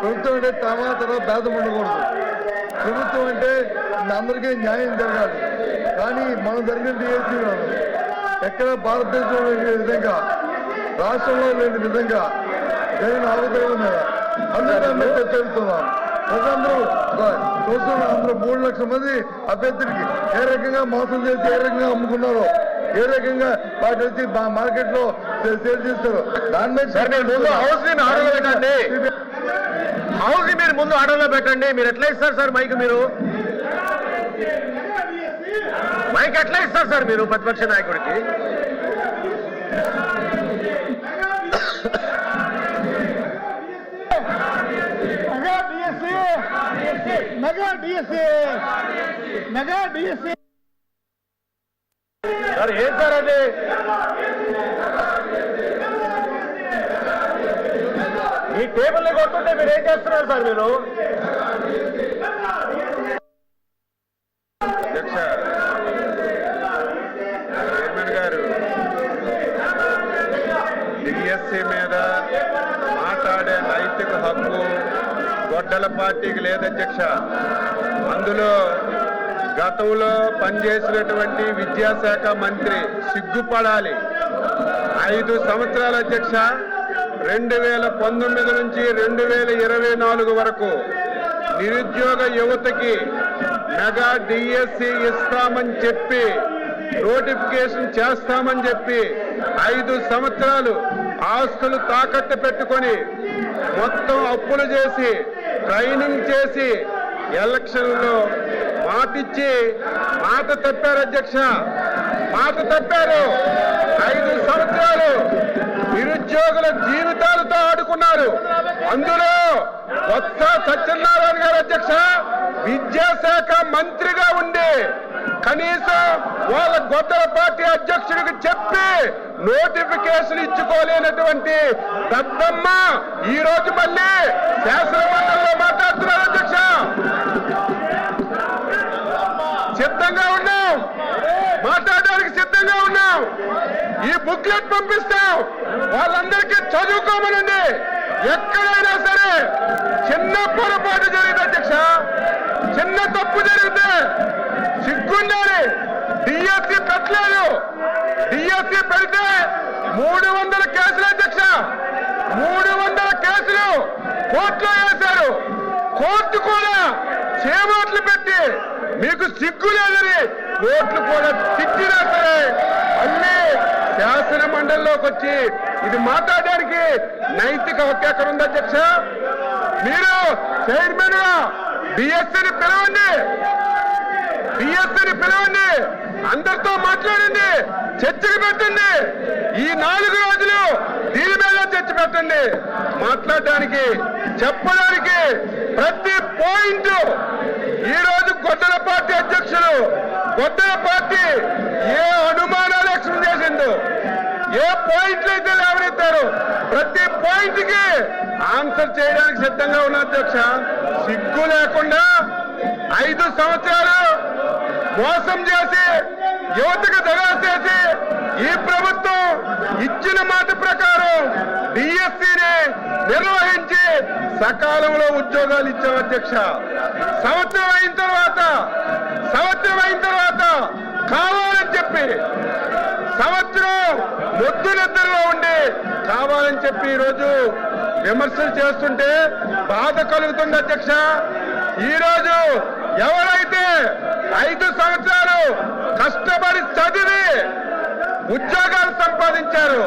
ప్రభుత్వం అంటే తర్వాత భేదం ఉండకూడదు. ప్రభుత్వం అంటే అందరికీ న్యాయం జరగాలి. కానీ మనం జరిగిన డిఎస్సీ ఎక్కడ భారతదేశంలో లేని విధంగా, రాష్ట్రంలో లేని విధంగా జరిగిన అవతరణ మీద అందరూ చర్చిస్తున్నాం. ప్రజలందరూ చూస్తున్నారు. అందరూ 3 లక్షల మంది అభ్యర్థులకి ఏ రకంగా మోసం చేసి ఏ రకంగా అమ్ముకున్నారో, ఏ రకంగా వాటి వచ్చి మార్కెట్ లో సేల్ చేస్తారు. దాని మీద హౌస్ మీరు ముందు ఆర్డర్లో పెట్టండి. మీరు ఎట్లా ఇస్తారు సార్ మైక్? మీరు మైక్ ఎట్లా ఇస్తారు సార్ మీరు ప్రతిపక్ష నాయకుడికి? సార్ ఏం సార్ అది? ఈ టేబుల్ని కొట్టుంటే మీరు ఏం చేస్తున్నారు సార్? మీరు అధ్యక్ష, చైర్మన్ గారు డిఎస్సీ మీద మాట్లాడే నైతిక హక్కు గొడ్డల పార్టీకి లేదధ్యక్ష. అందులో గతంలో పనిచేసినటువంటి విద్యాశాఖ మంత్రి సిగ్గుపడాలి. 5 సంవత్సరాల అధ్యక్ష, 2019 నుంచి 2024 వరకు నిరుద్యోగ యువతకి మెగా డిఎస్సి ఇస్తామని చెప్పి, నోటిఫికేషన్ చేస్తామని చెప్పి 5 సంవత్సరాలు ఆస్తులు తాకట్టు పెట్టుకొని మొత్తం అప్పులు చేసి ట్రైనింగ్ చేసి ఎలక్షన్లో మాటిచ్చి మాట తప్పారు అధ్యక్ష. మాట తప్పారు. 5 సంవత్సరాలు నిరుద్యోగుల జీవితాలతో ఆడుకున్నారు. అందులో బొత్స సత్యనారాయణ గారు అధ్యక్ష విద్యాశాఖ మంత్రిగా ఉండి కనీసం వాళ్ళ గొడ్డల పార్టీ అధ్యక్షుడికి చెప్పి నోటిఫికేషన్ ఇచ్చుకోలేనటువంటి దద్దమ్మ ఈ రోజు మళ్ళీ శాసనమండలిలో మాట్లాడుతున్నారు అధ్యక్ష. సిద్ధంగా ఉన్నాం, మాట్లాడడానికి సిద్ధంగా ఉన్నాం. ఈ బుక్లెట్ పంపిస్తాం. వాళ్ళందరికీ చదువుకోమనండి. ఎక్కడైనా సరే చిన్న పొరపాటు జరిగింది అధ్యక్ష, చిన్న తప్పు జరిగితే సిగ్గుండాలి. డిఎస్సీ పెట్టలేదు. డిఎస్సీ పెడితే 300 కేసులు అధ్యక్ష. 300 కేసులు కోర్టులో వేశారు. కోర్టు కూడా చేమాట్లు పెట్టి మీకు సిగ్గు లేదని కోర్టులు కూడా తిట్టినా సరే మళ్ళీ శాసన మండలిలోకి వచ్చి ఇది మాట్లాడడానికి నైతిక హక్కు ఎక్కడ ఉంది అధ్యక్ష? మీరు చైర్మన్ గా డిఎస్సీని పిలవండి, డిఎస్సీని పిలవండి, అందరితో మాట్లాడండి, చర్చకు పెట్టండి. ఈ 4 రోజులు దీని మీద చర్చ పెట్టండి. మాట్లాడడానికి, చెప్పడానికి ప్రతి పాయింట్ ఈ రోజు గొడ్డల పార్టీ అధ్యక్షులు, గొడ్డల పార్టీ ఏ అనుమానాలు ఎక్స్ప్లెయిన్ చేసిందో, ఏ పాయింట్లు అయితే లేవనెత్తారో ప్రతి పాయింట్ కి ఆన్సర్ చేయడానికి సిద్ధంగా ఉన్న అధ్యక్ష. సిగ్గు లేకుండా 5 సంవత్సరాలు మోసం చేసి యువతకు దగా చేసి ఈ ప్రభుత్వం ఇచ్చిన మాట ప్రకారం డిఎస్సీని నిర్వహించి సకాలంలో ఉద్యోగాలు ఇచ్చాం అధ్యక్ష. సంవత్సరం అయిన తర్వాత కావాలని చెప్పి సంవత్సరం మొద్దు నిద్రలో ఉండి కావాలని చెప్పి ఈరోజు విమర్శలు చేస్తుంటే బాధ కలుగుతుంది అధ్యక్ష. ఈరోజు ఎవరైతే 5 సంవత్సరాలు కష్టపడి చదివి ఉద్యోగాలు సంపాదించారు